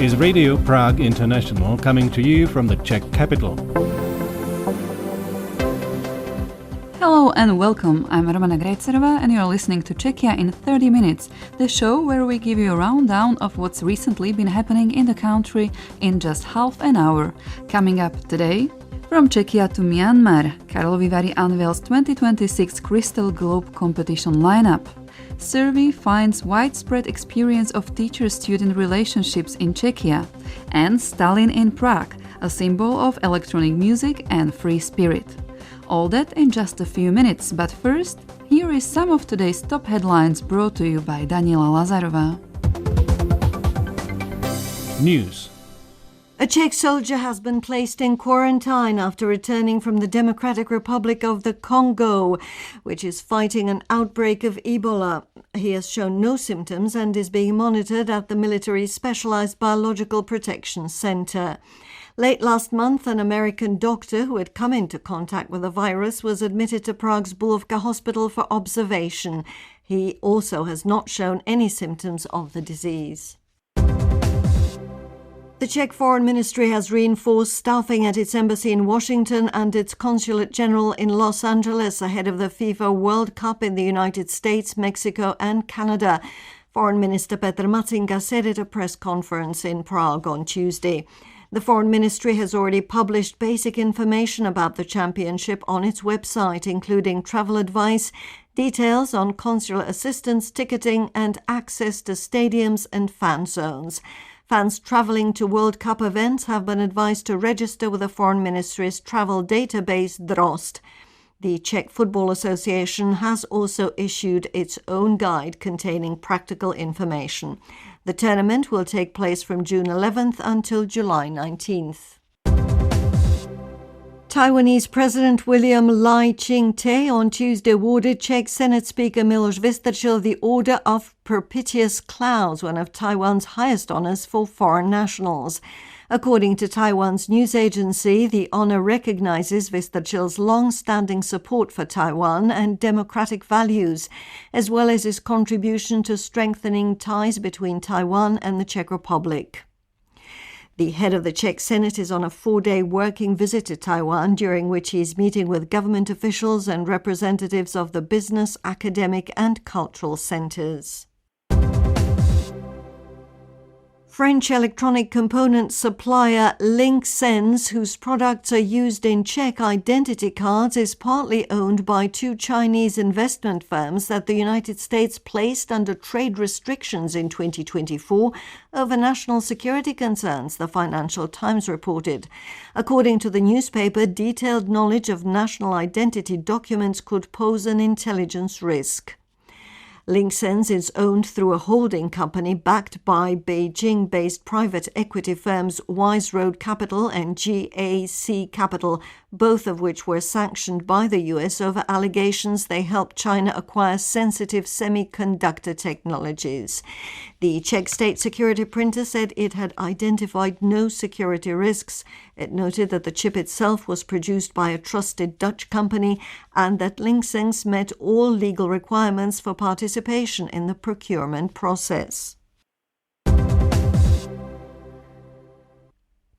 is Radio Prague International, coming to you from the Czech capital. Hello and welcome. I'm Romana Grejcerova and you're listening to Czechia in 30 minutes, the show where we give you a rundown of what's recently been happening in the country in just half an hour. Coming up today, from Czechia to Myanmar, Karlovy Vary unveils 2026 Crystal Globe competition lineup. Survey finds widespread experience of teacher-student relationships in Czechia, and Stalin in Prague, a symbol of electronic music and free spirit. All that in just a few minutes, but first, here is some of today's top headlines brought to you by Daniela Lazarova. News. A Czech soldier has been placed in quarantine after returning from the Democratic Republic of the Congo, which is fighting an outbreak of Ebola. He has shown no symptoms and is being monitored at the military Specialized Biological Protection Center. Late last month, an American doctor who had come into contact with the virus was admitted to Prague's Bulovka hospital for observation. He also has not shown any symptoms of the disease. The Czech Foreign Ministry has reinforced staffing at its embassy in Washington and its consulate general in Los Angeles ahead of the FIFA World Cup in the United States, Mexico and Canada. Foreign Minister Petr Matzinga said at a press conference in Prague on Tuesday. The Foreign Ministry has already published basic information about the championship on its website, including travel advice, details on consular assistance, ticketing and access to stadiums and fan zones. Fans travelling to World Cup events have been advised to register with the Foreign Ministry's travel database DROST. The Czech Football Association has also issued its own guide containing practical information. The tournament will take place from June 11th until July 19th. Taiwanese President William Lai Ching-te on Tuesday awarded Czech Senate Speaker Miloš Vystrčil the Order of Propitious Clouds, one of Taiwan's highest honors for foreign nationals. According to Taiwan's news agency, the honor recognizes Vystrčil's long-standing support for Taiwan and democratic values, as well as his contribution to strengthening ties between Taiwan and the Czech Republic. The head of the Czech Senate is on a 4-day working visit to Taiwan, during which he is meeting with government officials and representatives of the business, academic and cultural centers. French electronic component supplier Linxens, whose products are used in Czech identity cards, is partly owned by two Chinese investment firms that the United States placed under trade restrictions in 2024 over national security concerns, the Financial Times reported. According to the newspaper, detailed knowledge of national identity documents could pose an intelligence risk. Linxens is owned through a holding company backed by Beijing-based private equity firms Wise Road Capital and GAC Capital, both of which were sanctioned by the US over allegations they helped China acquire sensitive semiconductor technologies. The Czech state security printer said it had identified no security risks. It noted that the chip itself was produced by a trusted Dutch company and that Linxens met all legal requirements for participation in the procurement process.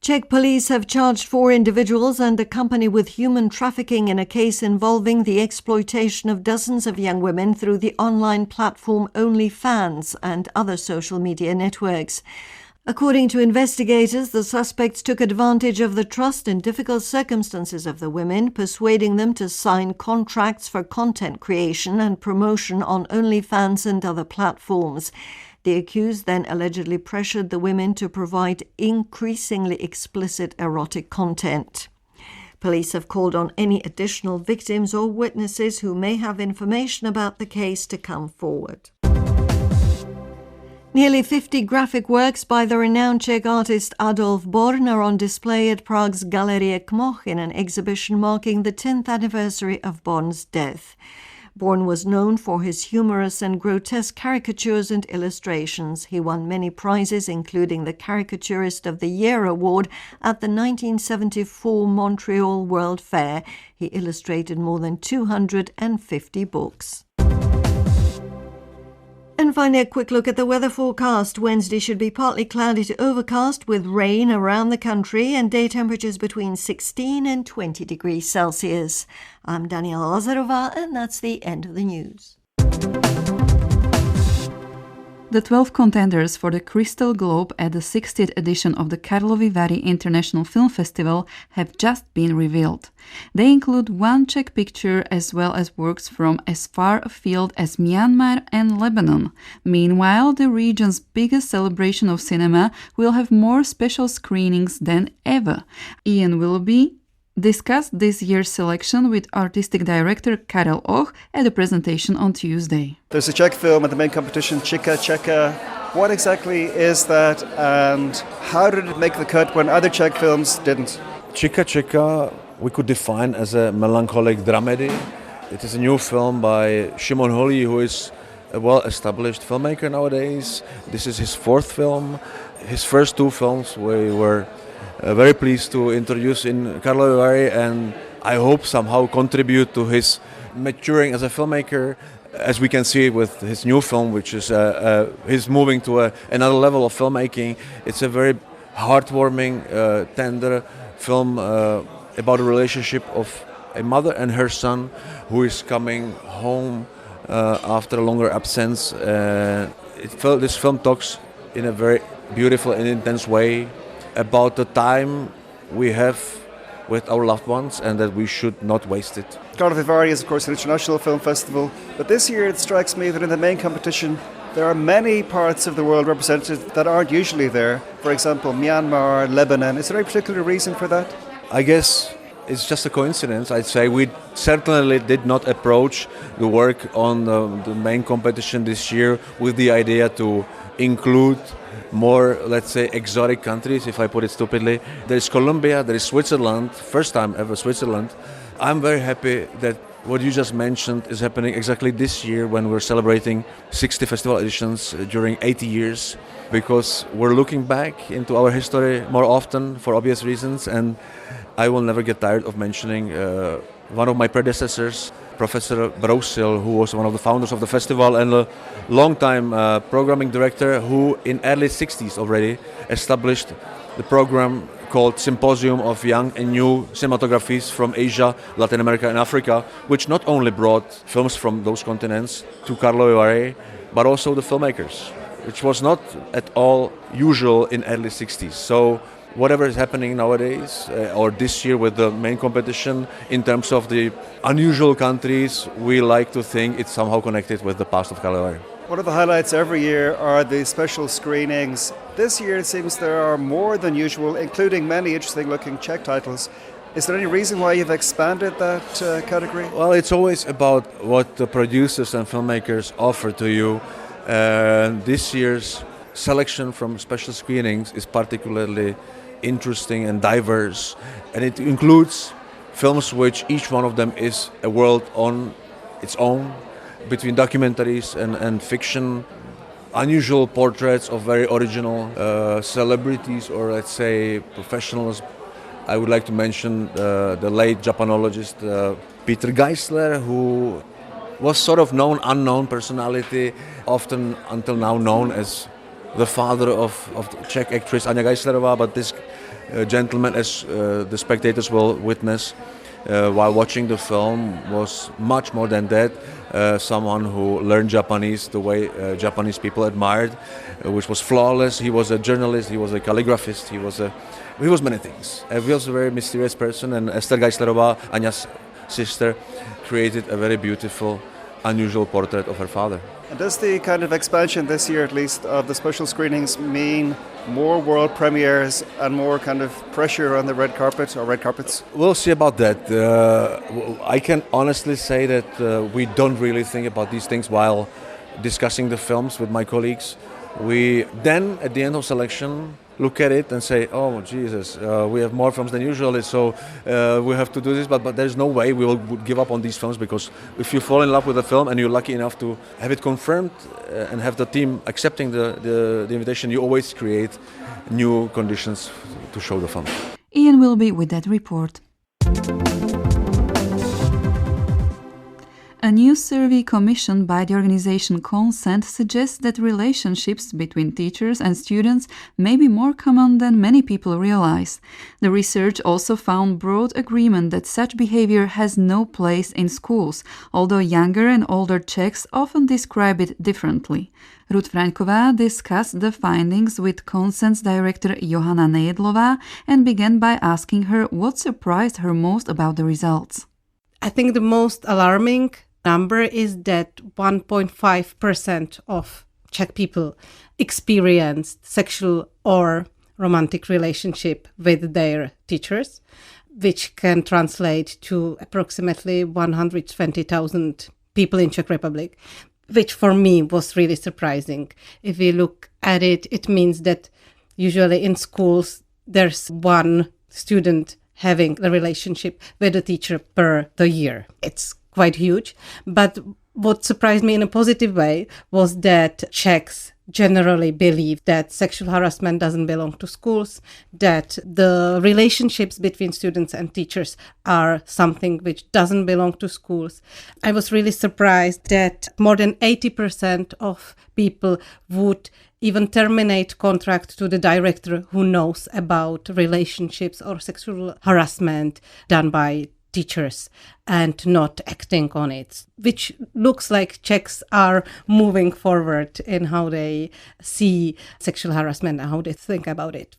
Czech police have charged 4 individuals and a company with human trafficking in a case involving the exploitation of dozens of young women through the online platform OnlyFans and other social media networks. According to investigators, the suspects took advantage of the trust and difficult circumstances of the women, persuading them to sign contracts for content creation and promotion on OnlyFans and other platforms. The accused then allegedly pressured the women to provide increasingly explicit erotic content. Police have called on any additional victims or witnesses who may have information about the case to come forward. Nearly 50 graphic works by the renowned Czech artist Adolf Born are on display at Prague's Galerie Kmoch in an exhibition marking the 10th anniversary of Born's death. Born was known for his humorous and grotesque caricatures and illustrations. He won many prizes, including the Caricaturist of the Year award at the 1974 Montreal World Fair. He illustrated more than 250 books. And finally, a quick look at the weather forecast. Wednesday should be partly cloudy to overcast with rain around the country and day temperatures between 16 and 20 degrees Celsius. I'm Daniela Lazarova, and that's the end of the news. The 12 contenders for the Crystal Globe at the 60th edition of the Karlovy Vary International Film Festival have just been revealed. They include one Czech picture as well as works from as far afield as Myanmar and Lebanon. Meanwhile, the region's biggest celebration of cinema will have more special screenings than ever. Ian Willoughby discussed this year's selection with artistic director Karel Och at a presentation on Tuesday. There's a Czech film at the main competition, Czechia. What exactly is that, and how did it make the cut when other Czech films didn't? Czechia we could define as a melancholic dramedy. It is a new film by Šimon Holý, who is a well-established filmmaker nowadays. This is his fourth film. His first two films we were very pleased to introduce in Karlovy Vary, and I hope somehow contribute to his maturing as a filmmaker, as we can see with his new film, which is he's moving to another level of filmmaking. It's a very heartwarming, tender film about a relationship of a mother and her son who is coming home after a longer absence. This film talks in a very beautiful and intense way about the time we have with our loved ones and that we should not waste it. Karlovy Vary is, of course, an international film festival, but this year it strikes me that in the main competition there are many parts of the world represented that aren't usually there. For example, Myanmar, Lebanon. Is there any particular reason for that? I guess it's just a coincidence. I'd say we certainly did not approach the work on the main competition this year with the idea to include more, let's say, exotic countries, if I put it stupidly. There is Colombia, there is Switzerland, first time ever Switzerland. I'm very happy that what you just mentioned is happening exactly this year when we're celebrating 60 festival editions during 80 years, because we're looking back into our history more often for obvious reasons, and I will never get tired of mentioning one of my predecessors, Professor Brousil, who was one of the founders of the festival and a long-time programming director who in early 60s already established the program called Symposium of Young and New Cinematographies from Asia, Latin America and Africa, which not only brought films from those continents to Karlovy Vary, but also the filmmakers, which was not at all usual in early 60s. So whatever is happening nowadays, or this year with the main competition, in terms of the unusual countries, we like to think it's somehow connected with the past of Karlovy Vary. One of the highlights every year are the special screenings. This year it seems there are more than usual, including many interesting looking Czech titles. Is there any reason why you've expanded that category? Well, it's always about what the producers and filmmakers offer to you. This year's selection from special screenings is particularly interesting and diverse, and it includes films which each one of them is a world on its own, between documentaries and fiction, unusual portraits of very original celebrities or, let's say, professionals. I would like to mention the late Japanologist Peter Geisler, who was sort of unknown personality, often until now known as the father of the Czech actress Anja Geislerová, but this gentleman, as the spectators will witness while watching the film, was much more than that. Someone who learned Japanese the way Japanese people admired, which was flawless. He was a journalist, he was a calligraphist, he was many things. He was a very mysterious person, and Esther Geislerová, Anja's sister, created a very beautiful, unusual portrait of her father. And does the kind of expansion this year, at least, of the special screenings mean more world premieres and more kind of pressure on the red carpet or red carpets? We'll see about that. I can honestly say that we don't really think about these things while discussing the films with my colleagues. We then, at the end of selection, look at it and say, oh, Jesus, we have more films than usually, so we have to do this, but there's no way we will give up on these films, because if you fall in love with a film and you're lucky enough to have it confirmed and have the team accepting the invitation, you always create new conditions to show the film. Ian will be with that report. A new survey commissioned by the organization Consent suggests that relationships between teachers and students may be more common than many people realize. The research also found broad agreement that such behavior has no place in schools, although younger and older Czechs often describe it differently. Ruth Franková discussed the findings with Consent's director Johana Nejedlová and began by asking her what surprised her most about the results. I think the most alarming number is that 1.5% of Czech people experienced sexual or romantic relationship with their teachers, which can translate to approximately 120,000 people in Czech Republic, which for me was really surprising. If we look at it, it means that usually in schools there's one student having a relationship with a teacher per the year. It's quite huge. But what surprised me in a positive way was that Czechs generally believe that sexual harassment doesn't belong to schools, that the relationships between students and teachers are something which doesn't belong to schools. I was really surprised that more than 80% of people would even terminate contract to the director who knows about relationships or sexual harassment done by teachers and not acting on it, which looks like Czechs are moving forward in how they see sexual harassment and how they think about it.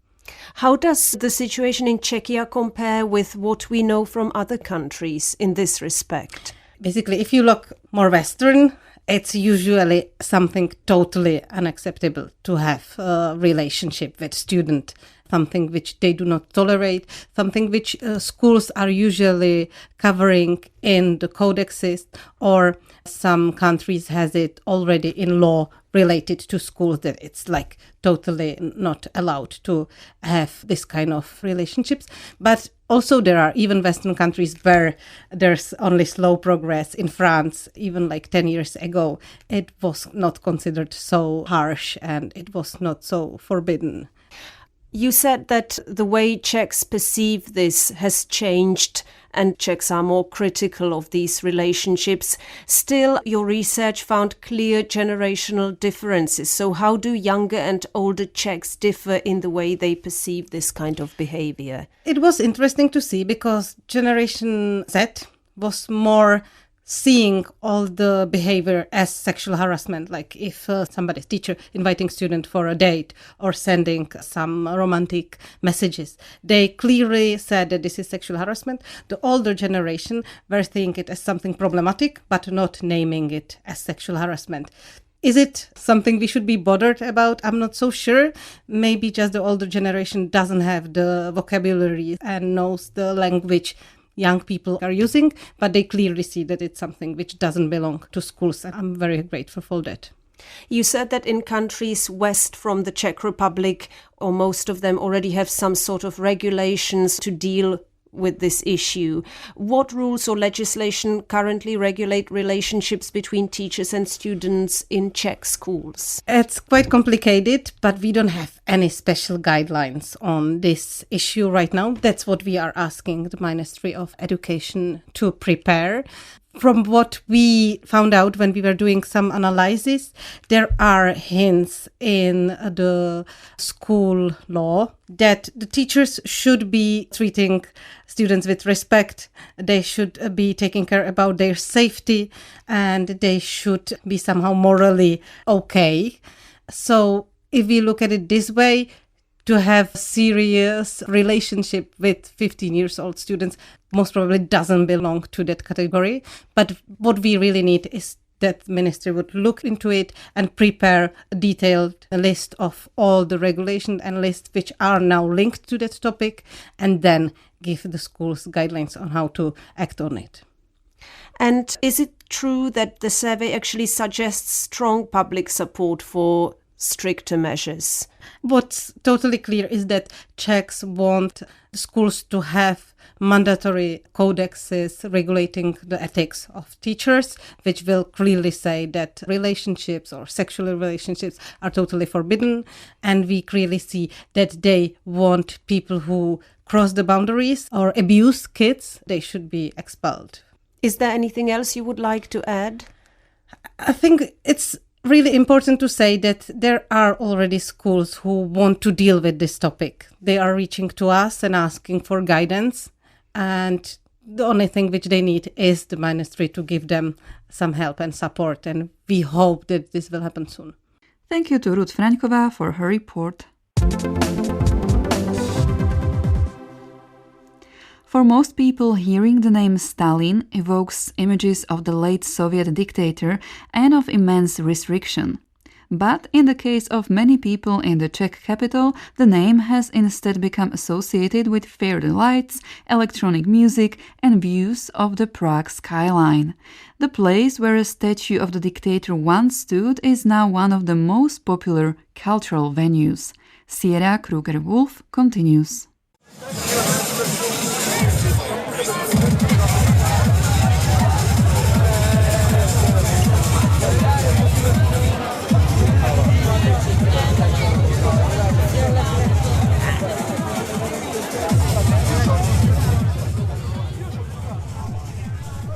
How does the situation in Czechia compare with what we know from other countries in this respect? Basically, if you look more Western, it's usually something totally unacceptable to have a relationship with student, something which they do not tolerate, something which schools are usually covering in the codexes, or some countries has it already in law related to schools that it's like totally not allowed to have this kind of relationships. But also there are even Western countries where there's only slow progress. In France, even like 10 years ago, it was not considered so harsh and it was not so forbidden. You said that the way Czechs perceive this has changed and Czechs are more critical of these relationships. Still, your research found clear generational differences. So how do younger and older Czechs differ in the way they perceive this kind of behavior? It was interesting to see because Generation Z was more seeing all the behavior as sexual harassment, like if somebody's teacher inviting student for a date or sending some romantic messages, they clearly said that this is sexual harassment. The older generation were seeing it as something problematic, but not naming it as sexual harassment. Is it something we should be bothered about? I'm not so sure. Maybe just the older generation doesn't have the vocabulary and knows the language young people are using, but they clearly see that it's something which doesn't belong to schools. And I'm very grateful for that. You said that in countries west from the Czech Republic, or most of them already have some sort of regulations to deal with this issue. What rules or legislation currently regulate relationships between teachers and students in Czech schools? It's quite complicated, but we don't have any special guidelines on this issue right now. That's what we are asking the Ministry of Education to prepare. From what we found out when we were doing some analysis, there are hints in the school law that the teachers should be treating students with respect. They should be taking care about their safety and they should be somehow morally okay. So if we look at it this way, to have serious relationship with 15 years old students most probably doesn't belong to that category. But what we really need is that ministry would look into it and prepare a detailed list of all the regulations and lists which are now linked to that topic, and then give the schools guidelines on how to act on it. And is it true that the survey actually suggests strong public support for stricter measures? What's totally clear is that Czechs want schools to have mandatory codexes regulating the ethics of teachers, which will clearly say that relationships or sexual relationships are totally forbidden. And we clearly see that they want people who cross the boundaries or abuse kids, they should be expelled. Is there anything else you would like to add? I think it's really important to say that there are already schools who want to deal with this topic. They are reaching to us and asking for guidance, and the only thing which they need is the ministry to give them some help and support, and we hope that this will happen soon. Thank you to Ruth Fraňková for her report. For most people, hearing the name Stalin evokes images of the late Soviet dictator and of immense restriction. But in the case of many people in the Czech capital, the name has instead become associated with fairy lights, electronic music, and views of the Prague skyline. The place where a statue of the dictator once stood is now one of the most popular cultural venues. Sierra Kruger-Wolf continues.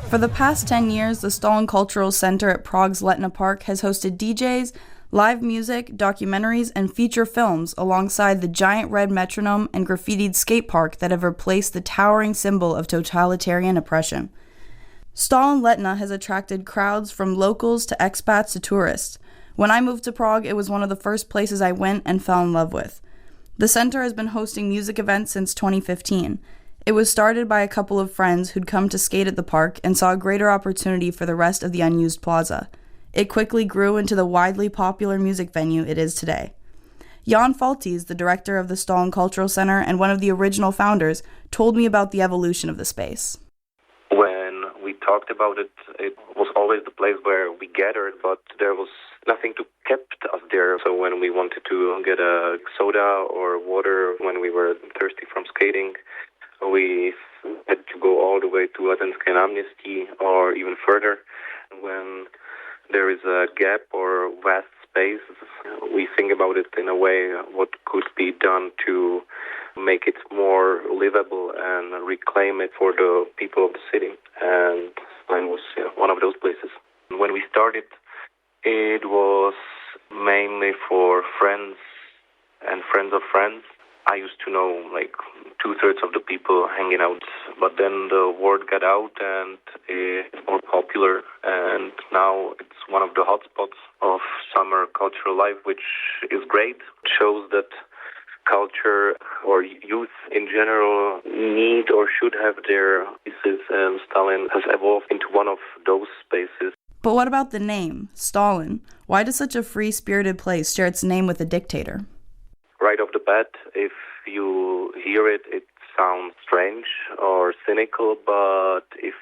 For the past 10 years, the Stalin Cultural Center at Prague's Letna Park has hosted DJs, live music, documentaries, and feature films alongside the giant red metronome and graffitied skate park that have replaced the towering symbol of totalitarian oppression. Stalin Letna has attracted crowds from locals to expats to tourists. When I moved to Prague, it was one of the first places I went and fell in love with. The center has been hosting music events since 2015. It was started by a couple of friends who'd come to skate at the park and saw a greater opportunity for the rest of the unused plaza. It quickly grew into the widely popular music venue it is today. Jan Faltis, the director of the Stalin Cultural Center and one of the original founders, told me about the evolution of the space. When we talked about it, it was always the place where we gathered, but there was nothing to kept us there. So when we wanted to get a soda or water, when we were thirsty from skating, we had to go all the way to Letenské náměstí or even further. When there is a gap or vast space, we think about it in a way what could be done to make it more livable and reclaim it for the people of the city. And Stalin was one of those places. When we started, it was mainly for friends and friends of friends. I used to know like 2/3 of the people hanging out, but then the word got out and it's more popular, and now it's one of the hotspots of summer cultural life, which is great. It shows that culture or youth in general need or should have their places, and Stalin has evolved into one of those spaces. But what about the name, Stalin? Why does such a free-spirited place share its name with a dictator? Right off the bat, if you hear it, it sounds strange or cynical, but if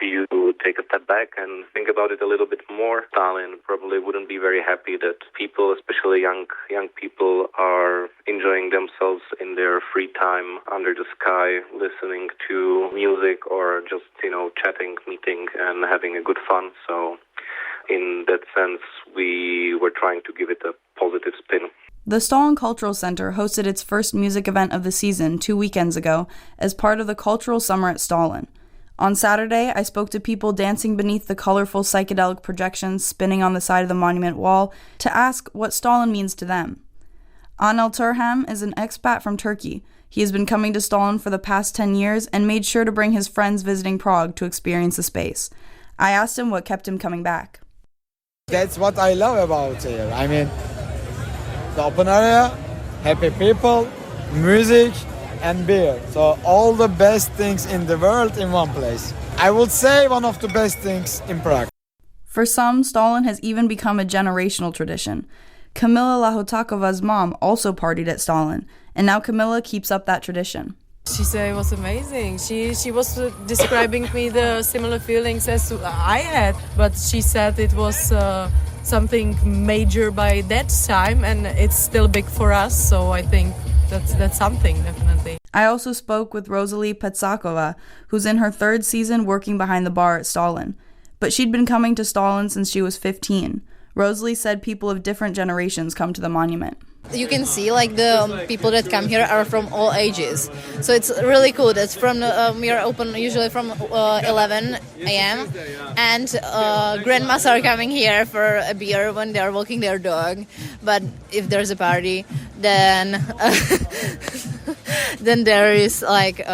you take a step back and think about it a little bit more, Stalin probably wouldn't be very happy that people, especially young people, are enjoying themselves in their free time under the sky, listening to music or just, chatting, meeting and having a good fun. So in that sense, we were trying to give it a positive spin. The Stalin Cultural Center hosted its first music event of the season 2 weekends ago as part of the Cultural Summer at Stalin. On Saturday, I spoke to people dancing beneath the colorful psychedelic projections spinning on the side of the monument wall to ask what Stalin means to them. Anel Turham is an expat from Turkey. He has been coming to Stalin for the past 10 years and made sure to bring his friends visiting Prague to experience the space. I asked him what kept him coming back. That's what I love about here. I mean, the open area, happy people, music, and beer. So all the best things in the world in one place. I would say one of the best things in Prague. For some, Stalin has even become a generational tradition. Kamila Lahotakova's mom also partied at Stalin, and now Kamila keeps up that tradition. She said it was amazing. She was describing me the similar feelings as I had, but she said it was something major by that time, and it's still big for us, so I think that's something, definitely. I also spoke with Rosalie Petsakova, who's in her 3rd season working behind the bar at Stalin. But she'd been coming to Stalin since she was 15. Rosalie said people of different generations come to the monument. you can see like the people that come here are from all ages. So it's really cool. That's from we are open usually from 11 a.m. and grandmas are coming here for a beer when they are walking their dog. But if there's a party, then then there is like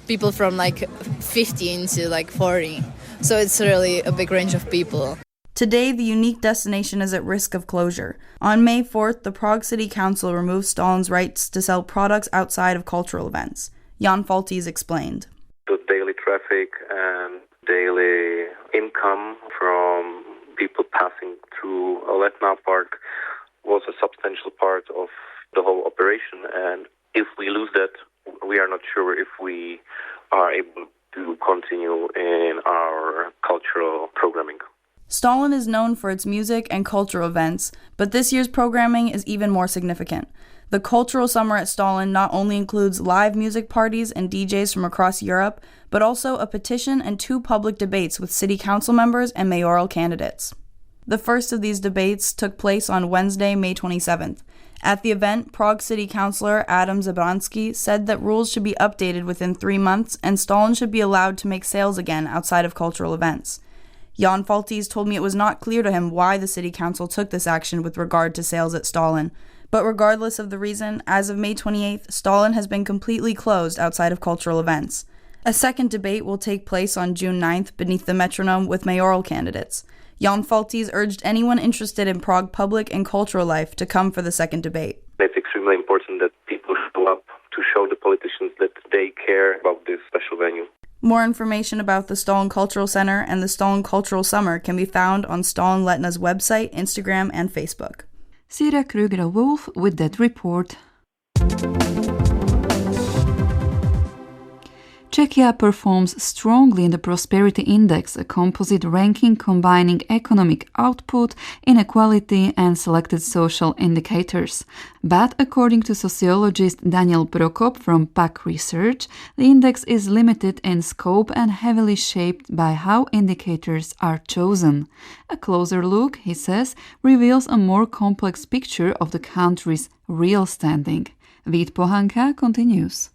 people from like 15 to like 40. So it's really a big range of people. Today, the unique destination is at risk of closure. On May 4th, the Prague City Council removed Stalin's rights to sell products outside of cultural events. Jan Faltys explained. The daily traffic and daily income from people passing through Letná Park was a substantial part of the whole operation. And if we lose that, we are not sure if we are able to continue in our cultural programming. Stalin is known for its music and cultural events, but this year's programming is even more significant. The Cultural Summer at Stalin not only includes live music parties and DJs from across Europe, but also a petition and 2 public debates with city council members and mayoral candidates. The first of these debates took place on Wednesday, May 27th. At the event, Prague City Councillor Adam Zabransky said that rules should be updated within 3 months and Stalin should be allowed to make sales again outside of cultural events. Jan Faltys told me it was not clear to him why the city council took this action with regard to sales at Stalin. But regardless of the reason, as of May 28th, Stalin has been completely closed outside of cultural events. A second debate will take place on June 9th beneath the metronome with mayoral candidates. Jan Faltys urged anyone interested in Prague public and cultural life to come for the second debate. It's extremely important that people show up to show the politicians that they care about this special venue. More information about the Stalin Cultural Center and the Stalin Cultural Summer can be found on Stalin Letna's website, Instagram, and Facebook. Sira Kruger-Wolf with that report. Czechia performs strongly in the Prosperity Index, a composite ranking combining economic output, inequality and selected social indicators. But according to sociologist Daniel Prokop from PAC Research, the index is limited in scope and heavily shaped by how indicators are chosen. A closer look, he says, reveals a more complex picture of the country's real standing. Vít Pohanka continues.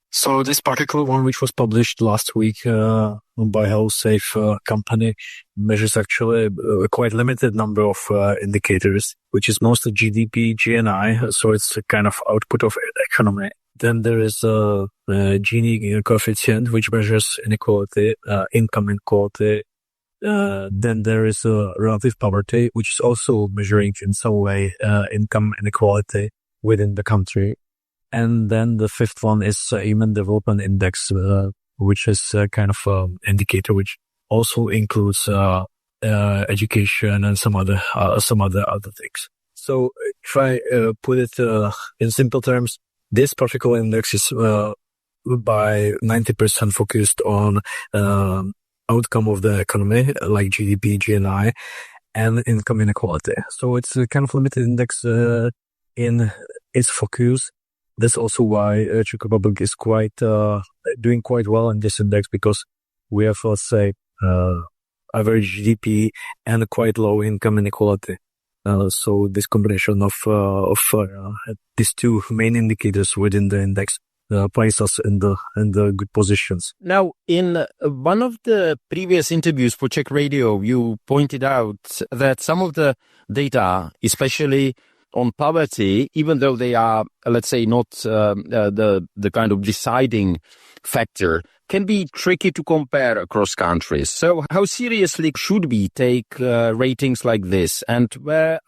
So this particular one, which was published last week by HouseSafe company, measures actually a quite limited number of indicators, which is mostly GDP, GNI, so it's a kind of output of economy. Then there is a Gini coefficient, which measures inequality, income inequality. Then there is a relative poverty, which is also measuring in some way income inequality within the country. And then the fifth one is Human Development Index, which is a kind of indicator which also includes education and some other things. So try put it in simple terms. This particular index is by 90% focused on outcome of the economy, like GDP, GNI, and income inequality. So it's a kind of limited index in its focus. That's also why Czech Republic is doing quite well in this index, because we have, let's say, average GDP and quite low income inequality. So this combination of these 2 main indicators within the index place us in the good positions. Now, in one of the previous interviews for Czech Radio, you pointed out that some of the data, especially on poverty, even though they are, let's say, not the kind of deciding factor, can be tricky to compare across countries. So how seriously should we take ratings like this? And where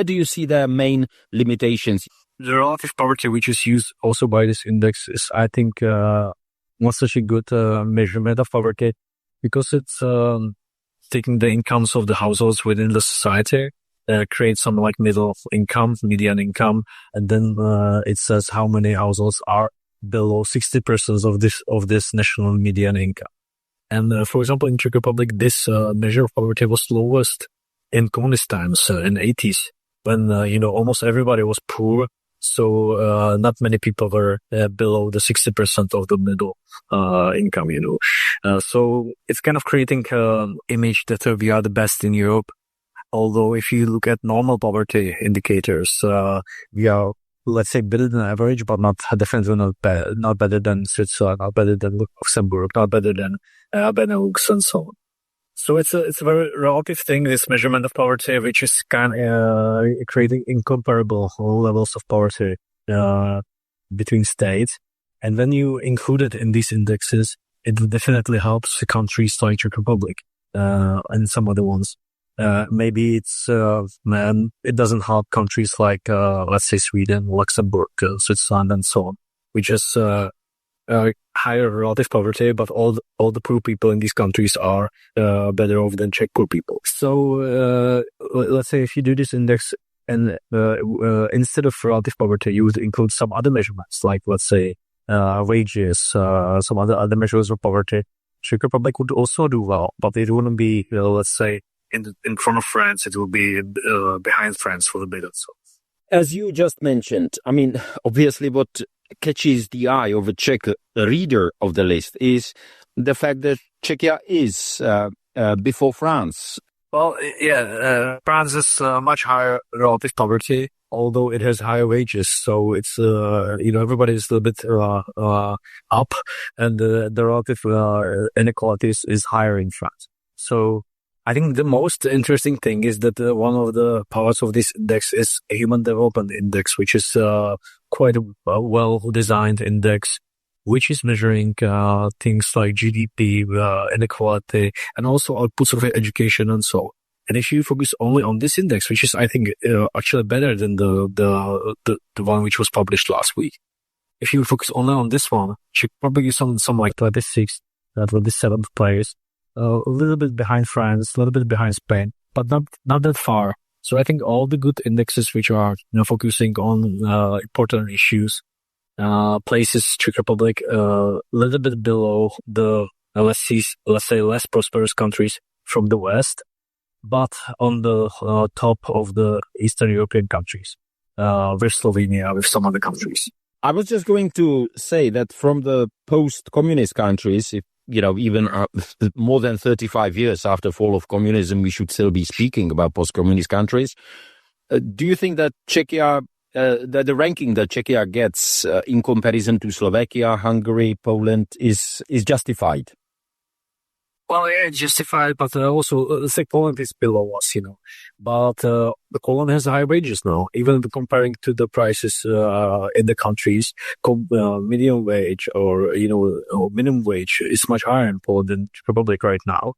do you see the main limitations? The relative poverty, which is used also by this index, is, I think, not such a good measurement of poverty, because it's taking the incomes of the households within the society, create some like middle income, median income, and then it says how many households are below 60% of this national median income. And for example, in Czech Republic, this measure of poverty was lowest in communist times, in 80s, when almost everybody was poor. So not many people were below the 60% of the middle income. So it's kind of creating an image that we are the best in Europe. Although if you look at normal poverty indicators, we are, let's say, better than average, but definitely not better than Switzerland, not better than Luxembourg, not better than Benelux and so on. So it's a very relative thing, this measurement of poverty, which is creating incomparable levels of poverty between states. And when you include it in these indexes, it definitely helps the countries like Czech Republic and some other ones. Maybe it doesn't help countries like, let's say, Sweden, Luxembourg, Switzerland, and so on, which is higher relative poverty, but all the poor people in these countries are better off than Czech poor people. So let's say if you do this index and instead of relative poverty, you would include some other measurements, like let's say wages, some other measures of poverty. Czech Republic would also do well, but it wouldn't be, let's say, in front of France. It will be behind France for a bit or so. As you just mentioned, I mean, obviously what catches the eye of a Czech reader of the list is the fact that Czechia is before France. Well, yeah, France has much higher relative poverty, although it has higher wages. So it's, everybody is a little bit up, and the relative inequalities is higher in France. So I think the most interesting thing is that one of the parts of this index is a Human Development Index, which is quite a well-designed index, which is measuring things like GDP, inequality, and also outputs of education and so on. And if you focus only on this index, which is, I think, actually better than the one which was published last week. If you focus only on this one, Czech Republic is on some like 26th, 27th place. A little bit behind France, a little bit behind Spain, but not that far. So I think all the good indexes which are focusing on important issues places Czech Republic a little bit below the let's say less prosperous countries from the West, but on the top of the Eastern European countries, with Slovenia, with some other countries. I was just going to say that from the post-communist countries, if even more than 35 years after fall of communism, we should still be speaking about post-communist countries. Do you think that Czechia, that the ranking that Czechia gets in comparison to Slovakia, Hungary, Poland is justified? Well, yeah, it's justified, but also, let's say Poland is below us, But Poland has high wages now, even comparing to the prices in the countries. Medium wage or minimum wage is much higher in Poland than Czech Republic right now,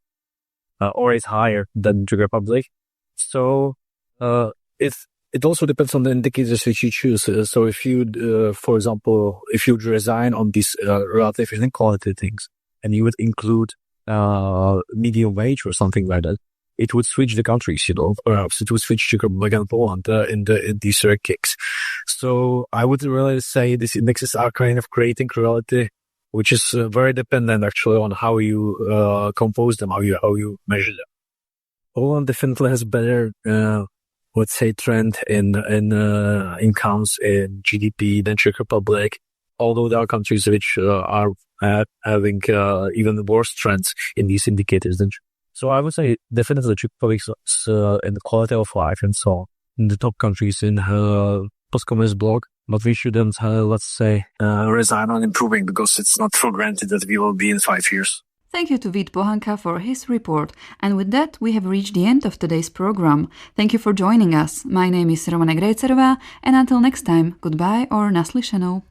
or it's higher than Czech Republic. So it also depends on the indicators which you choose. So if you, for example, if you resign on these relative inequality things, and you would include medium wage or something like that, it would switch the countries, perhaps it would switch Czech Republic and Poland in these rankings. So I would really say these indexes are kind of creating reality, which is very dependent actually on how you compose them, how you measure them. Poland definitely has better, let's say, trend in incomes, in GDP than Czech Republic, although there are countries which are having even worse trends in these indicators than. So I would say definitely Czech Republic is in the quality of life and so on in the top countries in post-communist bloc, but we shouldn't, let's say, resign on improving, because it's not for granted that we will be in 5 years. Thank you to Vít Pohanka for his report. And with that, we have reached the end of today's program. Thank you for joining us. My name is Romana Grejcerová, and until next time, goodbye or naslyšenou.